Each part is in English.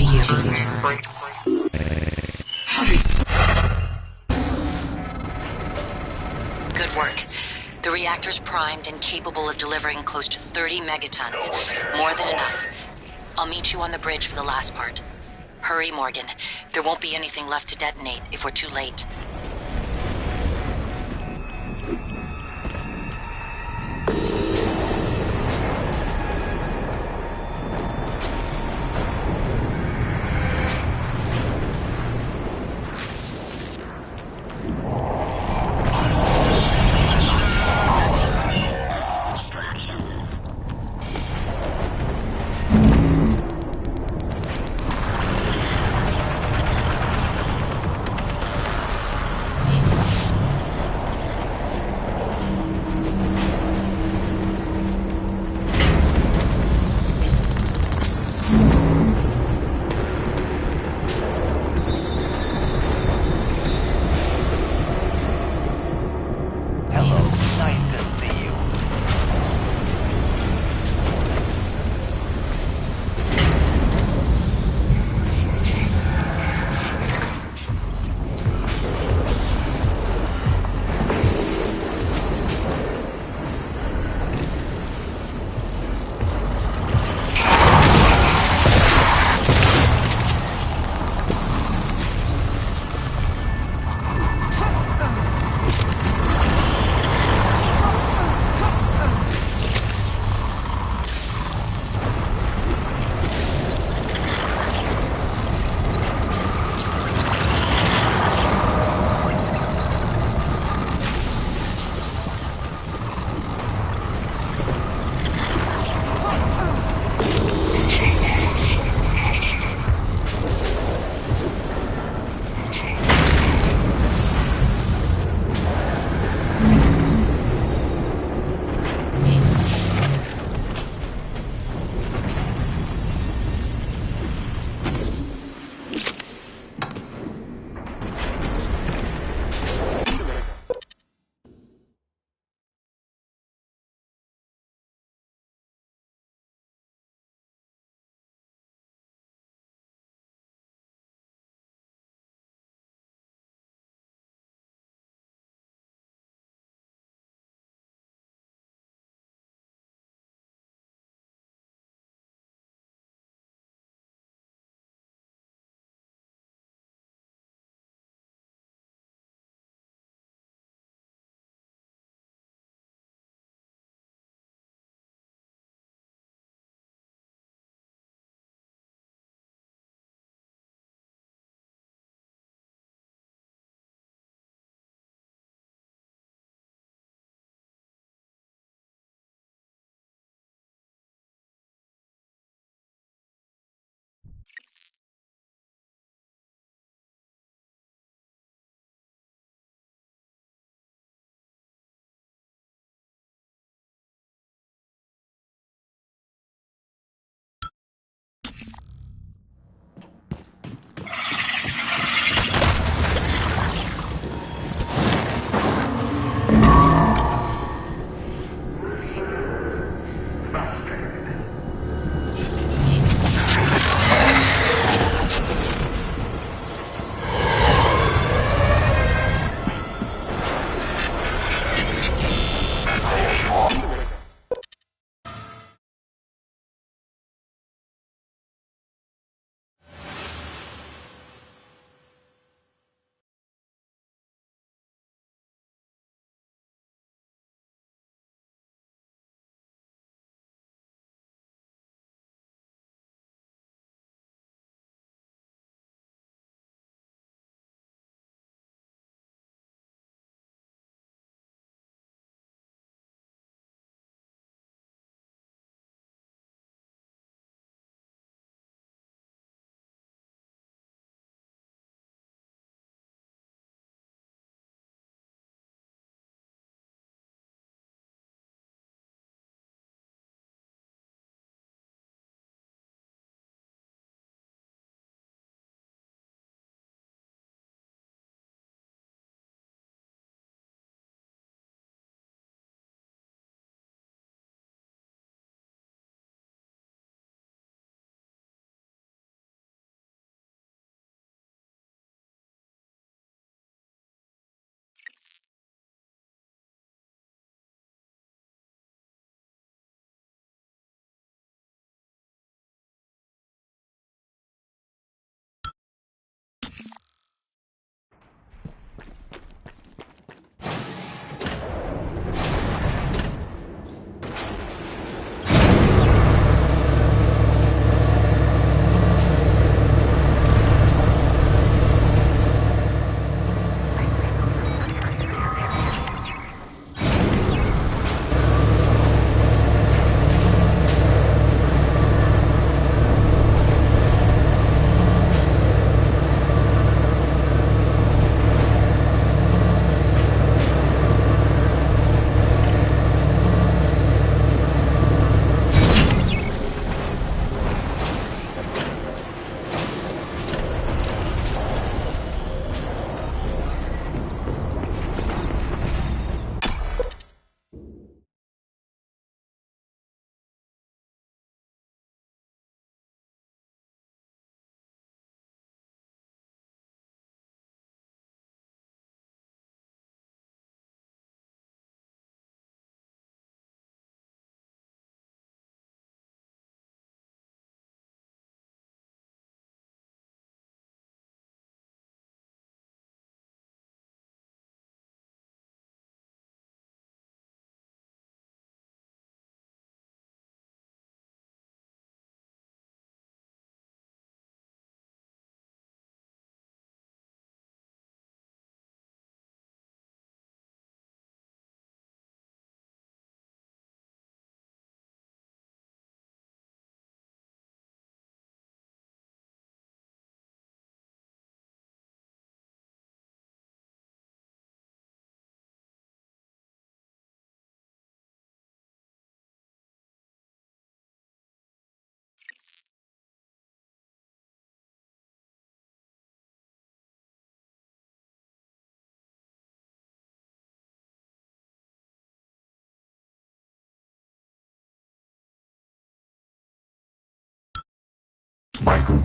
to you. Good work. The reactor's primed and capable of delivering close to 30 megatons. More than enough. I'll meet you on the bridge for the last part. Hurry, Morgan. There won't be anything left to detonate if we're too late.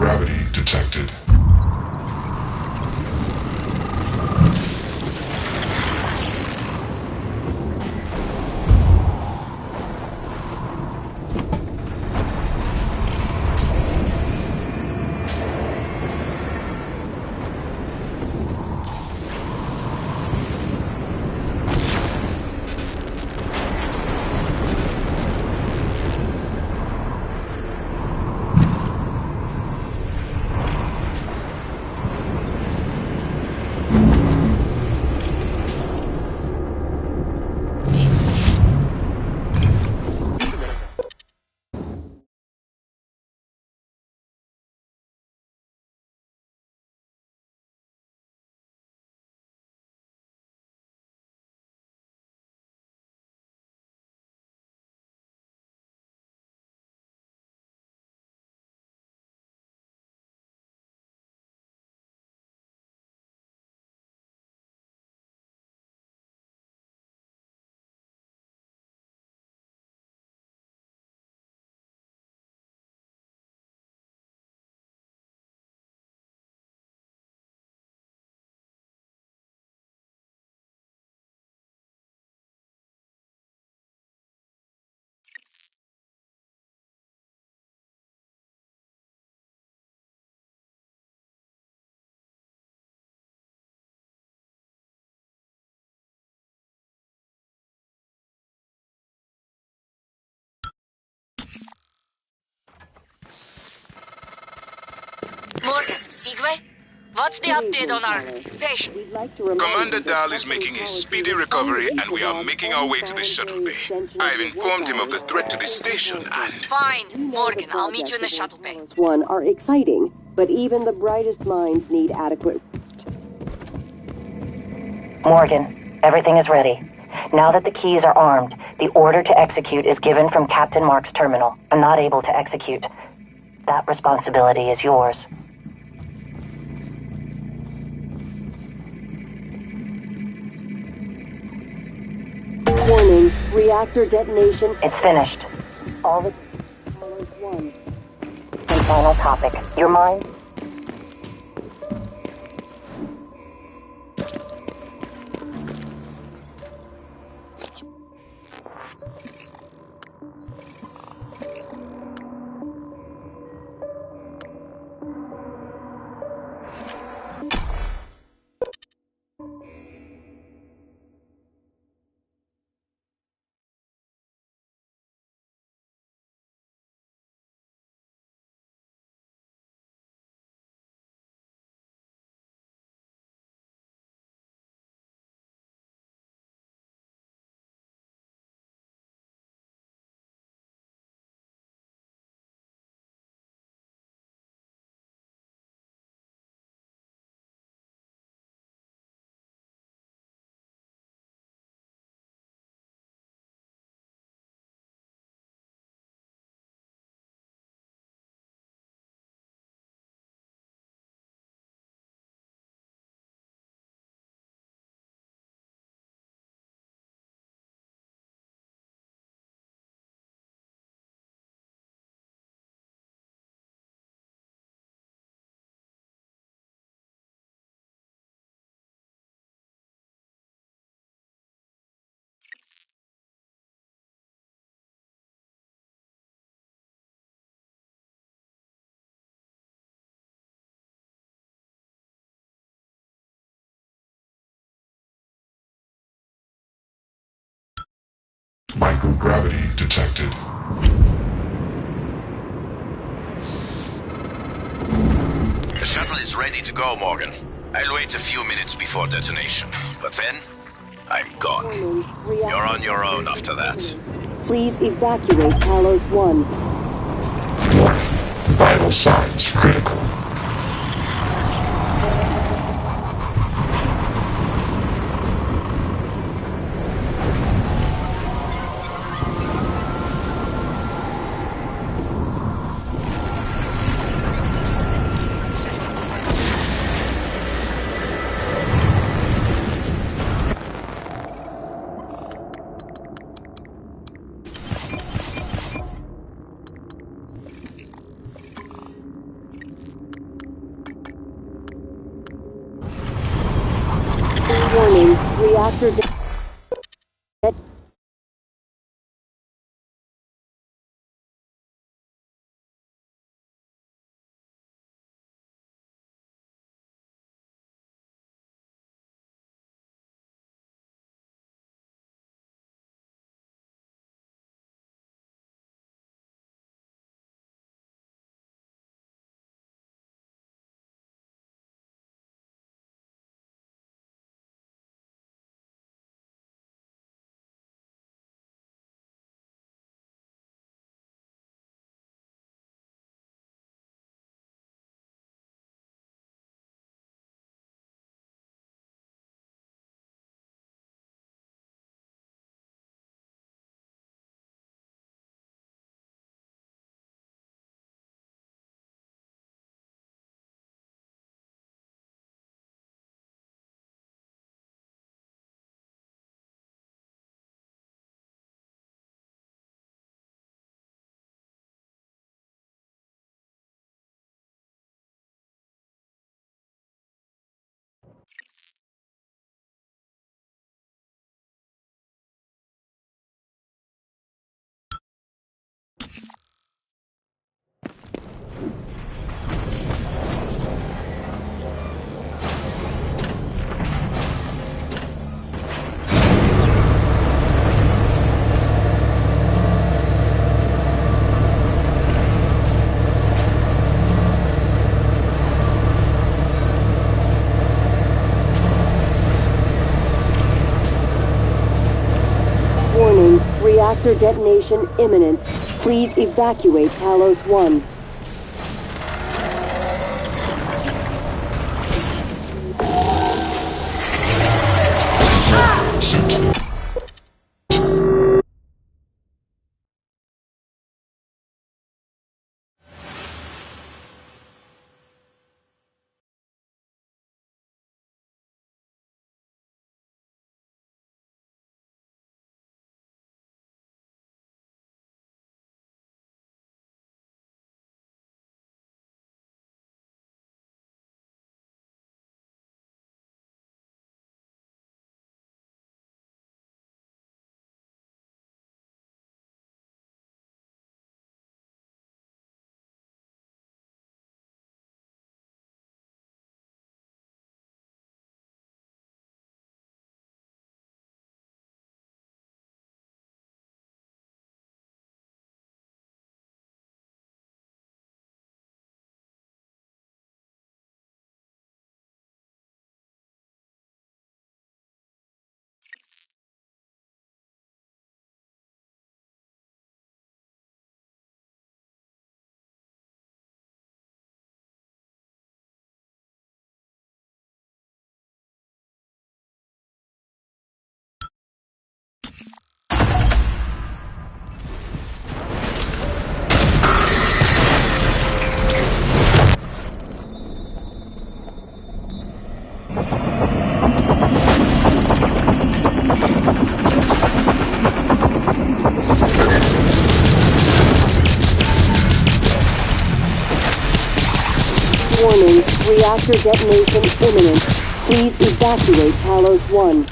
Microgravity detected. Morgan, Igwe, what's the update on our patient? Commander Dahl is making a speedy recovery and we are making our way to the shuttle bay. I've informed him of the threat to this station and... Fine, Morgan, I'll meet you in the shuttle bay. One are exciting, but even the brightest minds need adequate... Morgan, everything is ready. Now that the keys are armed, the order to execute is given from Captain Mark's terminal. I'm not able to execute. That responsibility is yours. Warning, reactor detonation... It's finished. All the... Talos 1. And final topic. Your mind? Microgravity detected. The shuttle is ready to go, Morgan. I'll wait a few minutes before detonation, but then I'm gone. Warning, You're on your own after that. Please evacuate Talos 1. Warning. Vital signs critical. Reactor Reactor detonation imminent. Please evacuate Talos 1. Warning, reactor detonation imminent. Please evacuate Talos 1.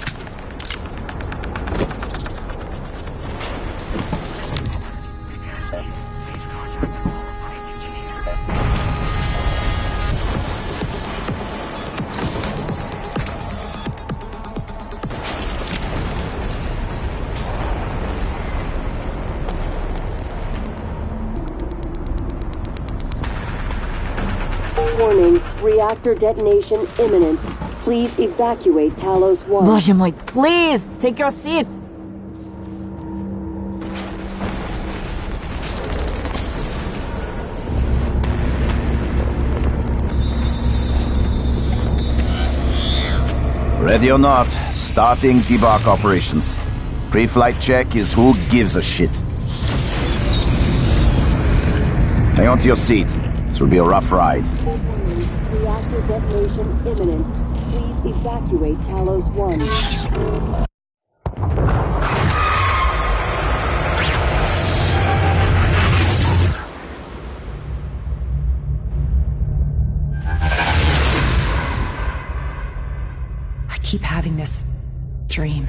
Warning, reactor detonation imminent. Please evacuate Talos 1. Боже мой, please, take your seat! Ready or not, starting debark operations. Pre-flight check is who gives a shit. Hang on to your seat. This will be a rough ride. Reactor detonation imminent. Please evacuate Talos 1. I keep having this dream.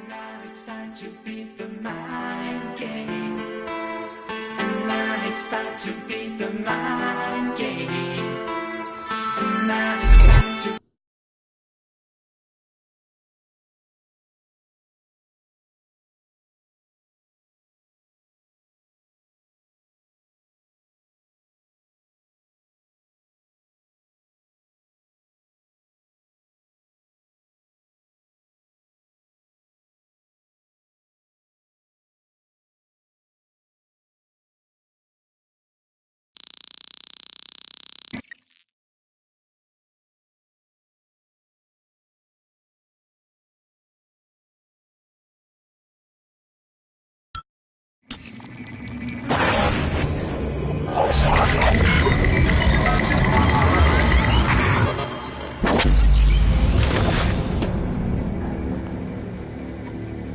Now it's time to beat the mind game. Now it's time to beat the mind game. Now it's time to.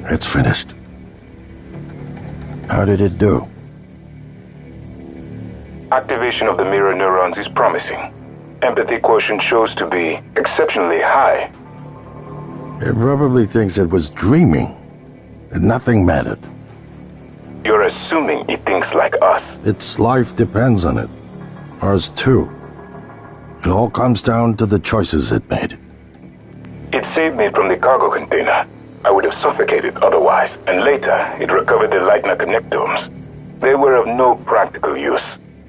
It's finished. How did it do? Activation of the mirror neurons is promising. Empathy quotient shows to be exceptionally high. It probably thinks it was dreaming, and nothing mattered. You're assuming it thinks like us. Its life depends on it. Ours too. It all comes down to the choices it made. It saved me from the cargo container. I would have suffocated otherwise, and later it recovered the Lightner connectomes. They were of no practical use,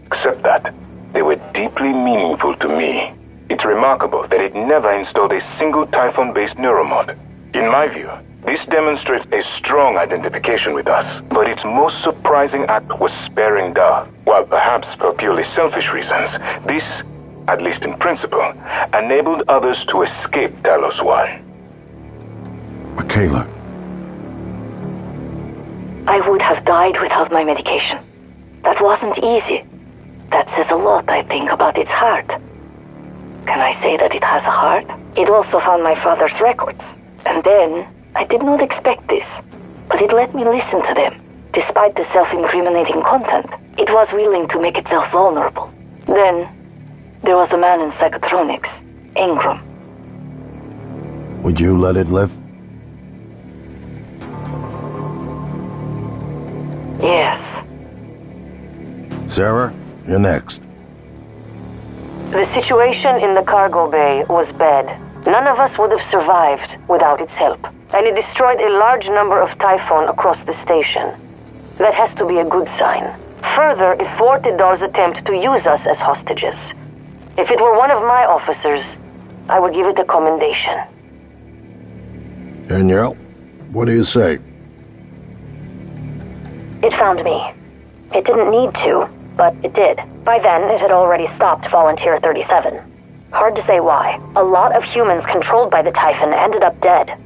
except that they were deeply meaningful to me. It's remarkable that it never installed a single Typhon-based neuromod. In my view, this demonstrates a strong identification with us, but its most surprising act was sparing Dar. While perhaps for purely selfish reasons, this, at least in principle, enabled others to escape Talos 1. Michaela. I would have died without my medication. That wasn't easy. That says a lot, I think, about its heart. Can I say that it has a heart? It also found my father's records. And then, I did not expect this, but it let me listen to them. Despite the self-incriminating content, it was willing to make itself vulnerable. Then, there was a man in psychotronics, Ingram. Would you let it live? Yes. Sarah, you're next. The situation in the cargo bay was bad. None of us would have survived without its help. And it destroyed a large number of Typhon across the station. That has to be a good sign. Further, it thwarted Dar's attempt to use us as hostages. If it were one of my officers, I would give it a commendation. Danielle, what do you say? It found me. It didn't need to, but it did. By then, it had already stopped Volunteer 37. Hard to say why. A lot of humans controlled by the Typhon ended up dead.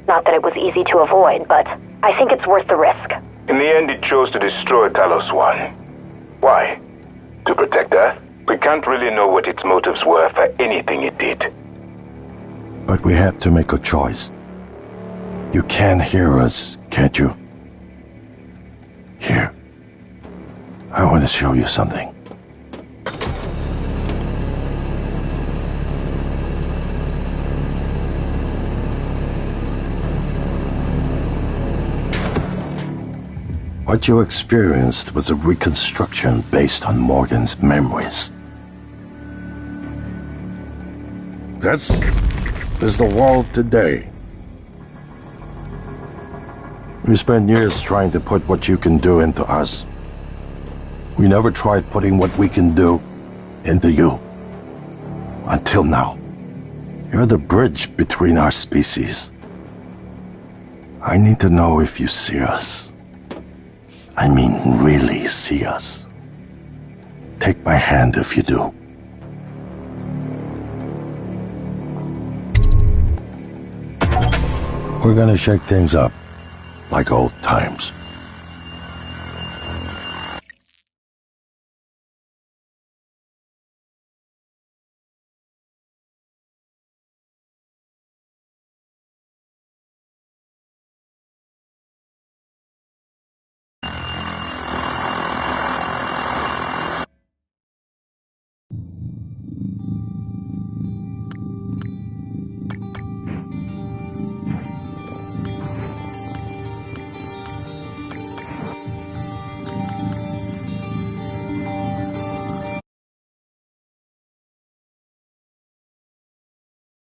Not that it was easy to avoid, but I think it's worth the risk. In the end, it chose to destroy Talos 1. Why? To protect Earth? We can't really know what its motives were for anything it did. But we had to make a choice. You can hear us, can't you? Here. I want to show you something. What you experienced was a reconstruction based on Morgan's memories. This is the world today. We spent years trying to put what you can do into us. We never tried putting what we can do into you. Until now. You're the bridge between our species. I need to know if you see us. I mean, really see us. Take my hand if you do. We're gonna shake things up, like old times.